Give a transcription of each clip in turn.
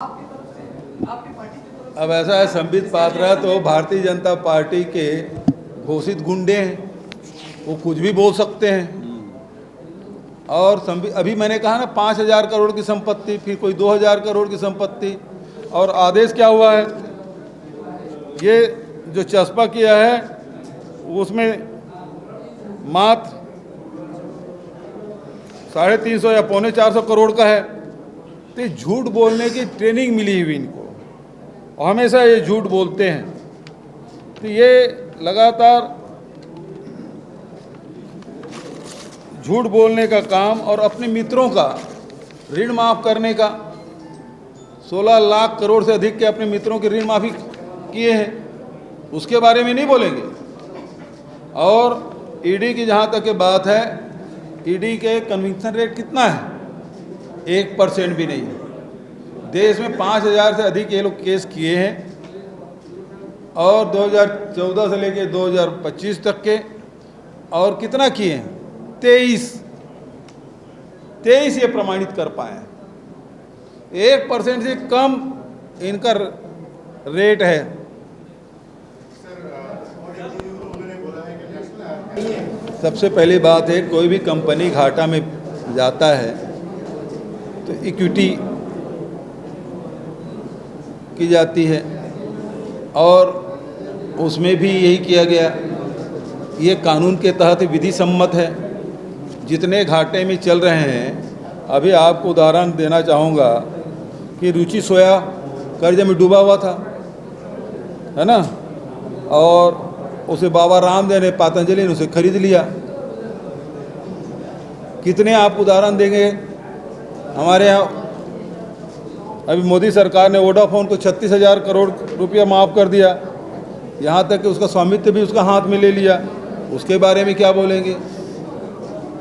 अब ऐसा है, संबित पात्रा तो भारतीय जनता पार्टी के घोषित गुंडे हैं, वो कुछ भी बोल सकते हैं। और अभी मैंने कहा ना 5,000 करोड़ की संपत्ति, फिर कोई 2,000 करोड़ की संपत्ति, और आदेश क्या हुआ है, ये जो चस्पा किया है उसमें मात्र 350 या 450 करोड़ का है। तो झूठ बोलने की ट्रेनिंग मिली हुई इनको, और हमेशा ये झूठ बोलते हैं। तो ये लगातार झूठ बोलने का काम और अपने मित्रों का ऋण माफ़ करने का, 16 लाख करोड़ से अधिक के अपने मित्रों की ऋण माफ़ी किए हैं, उसके बारे में नहीं बोलेंगे। और ईडी की जहाँ तक के बात है, ईडी के कन्विक्शन रेट कितना है? 1% भी नहीं है। देश में 5,000 से अधिक ये लोग केस किए हैं, और 2014 से लेके 2025 तक के, और कितना किए हैं? 23 ये प्रमाणित कर पाए हैं। 1% से कम इनका रेट है। सबसे पहली बात है, कोई भी कंपनी घाटा में जाता है तो इक्विटी की जाती है, और उसमें भी यही किया गया। ये कानून के तहत विधि सम्मत है। जितने घाटे में चल रहे हैं, अभी आपको उदाहरण देना चाहूँगा कि रुचि सोया कर्ज में डूबा हुआ था, है ना, और उसे बाबा रामदेव ने, पतंजलि ने उसे खरीद लिया। कितने आप उदाहरण देंगे? हमारे यहाँ अभी मोदी सरकार ने वोडाफोन को 36,000 करोड़ रुपया माफ़ कर दिया, यहाँ तक कि उसका स्वामित्व भी उसका हाथ में ले लिया। उसके बारे में क्या बोलेंगे?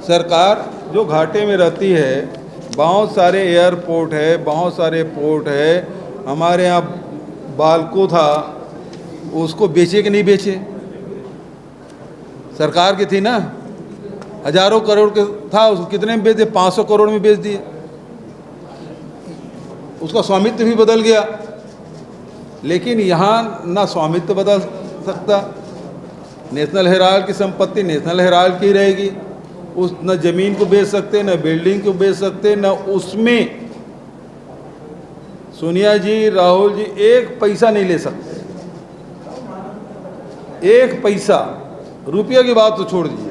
सरकार जो घाटे में रहती है, बहुत सारे एयरपोर्ट है, बहुत सारे पोर्ट है। हमारे यहाँ बालको था, उसको बेचे कि नहीं बेचे? सरकार की थी ना, हजारों करोड़ के था, उसको कितने में बेच दिए? 500 करोड़ में बेच दिए। उसका स्वामित्व भी बदल गया। लेकिन यहाँ ना स्वामित्व बदल सकता, नेशनल हेराल्ड की संपत्ति नेशनल हेराल्ड की रहेगी। उस न जमीन को बेच सकते, न बिल्डिंग को बेच सकते, न उसमें सोनिया जी, राहुल जी एक पैसा नहीं ले सकते। एक पैसा, रुपये की बात तो छोड़ दीजिए।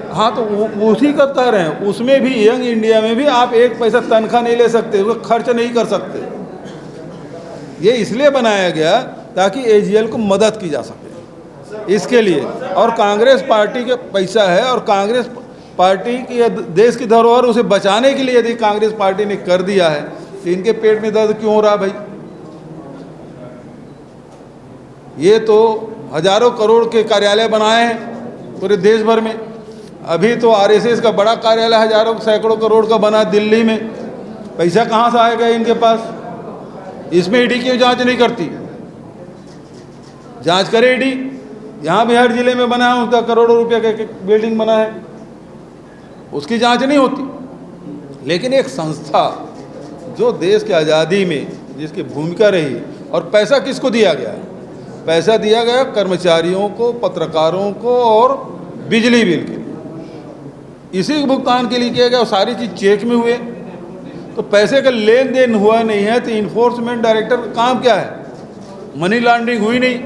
हाँ, तो उसी का कह रहे हैं, उसमें भी यंग इंडिया में भी आप एक पैसा तनख्वाह नहीं ले सकते, उसको खर्च नहीं कर सकते। ये इसलिए बनाया गया ताकि एजीएल को मदद की जा सके, इसके लिए। और कांग्रेस पार्टी का पैसा है, और कांग्रेस पार्टी की देश की धरोहर, उसे बचाने के लिए यदि कांग्रेस पार्टी ने कर दिया है, तो इनके पेट में दर्द क्यों हो रहा भाई? ये तो हजारों करोड़ के कार्यालय बनाए हैं पूरे देश भर में। अभी तो आरएसएस का बड़ा कार्यालय हजारों सैकड़ों करोड़ का बना दिल्ली में। पैसा कहाँ से आएगा इनके पास? इसमें ईडी क्यों जांच नहीं करती? जांच करे ईडी। यहाँ भी हर जिले में बना है, उसका करोड़ों रुपये का बिल्डिंग बना है, उसकी जांच नहीं होती। लेकिन एक संस्था जो देश की आज़ादी में जिसकी भूमिका रही, और पैसा किसको दिया गया? पैसा दिया गया कर्मचारियों को, पत्रकारों को, और बिजली बिल के लिए, इसी के भुगतान के लिए किया गया। और सारी चीज़ चेक में हुए, तो पैसे का लेन देन हुआ नहीं है। तो इन्फोर्समेंट डायरेक्टर का काम क्या है? मनी लॉन्ड्रिंग हुई नहीं।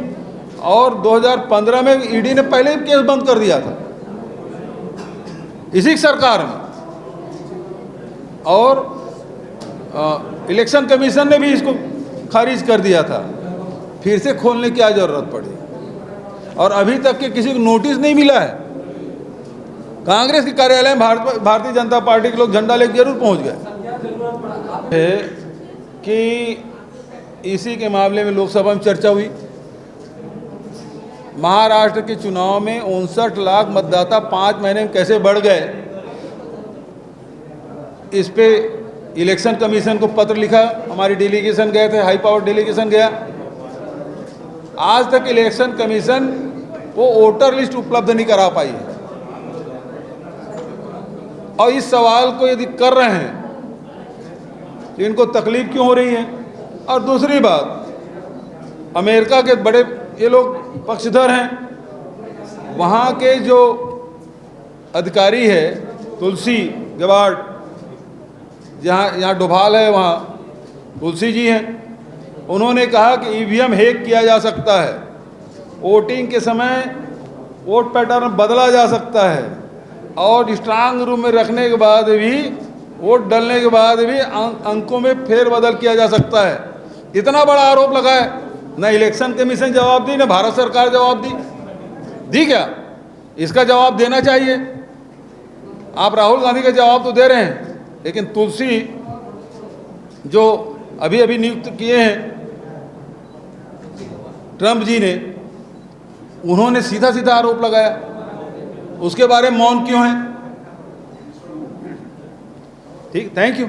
और 2015 में ईडी ने पहले ही केस बंद कर दिया था, इसी सरकार में। और इलेक्शन कमीशन ने भी इसको खारिज कर दिया था। फिर से खोलने की क्या जरूरत पड़ी? और अभी तक के किसी को नोटिस नहीं मिला है। कांग्रेस के कार्यालय में भारतीय जनता पार्टी के लोग झंडा लेकर जरूर पहुंच गए कि इसी के मामले में लोकसभा में चर्चा हुई। महाराष्ट्र के चुनाव में 59 लाख मतदाता 5 महीने में कैसे बढ़ गए, इस पे इलेक्शन कमीशन को पत्र लिखा। हमारी डेलीगेशन गए थे, हाई पावर डेलीगेशन गया। आज तक इलेक्शन कमीशन वो वोटर लिस्ट उपलब्ध नहीं करा पाई है। और इस सवाल को यदि कर रहे हैं तो इनको तकलीफ क्यों हो रही है। और दूसरी बात, अमेरिका के बड़े ये लोग पक्षधर हैं, वहाँ के जो अधिकारी है तुलसी गबार्ड, यहाँ डोभाल है, वहाँ तुलसी जी हैं, उन्होंने कहा कि ईवीएम हैक किया जा सकता है, वोटिंग के समय वोट पैटर्न बदला जा सकता है, और स्ट्रांग रूम में रखने के बाद भी, वोट डालने के बाद भी अंकों में फेरबदल किया जा सकता है। इतना बड़ा आरोप लगाए, न इलेक्शन कमीशन जवाब दी, न भारत सरकार जवाब दी क्या? इसका जवाब देना चाहिए। आप राहुल गांधी का जवाब तो दे रहे हैं, लेकिन तुलसी जो अभी अभी नियुक्त किए हैं ट्रंप जी ने, उन्होंने सीधा सीधा आरोप लगाया, उसके बारे में मौन क्यों है? ठीक, थैंक यू।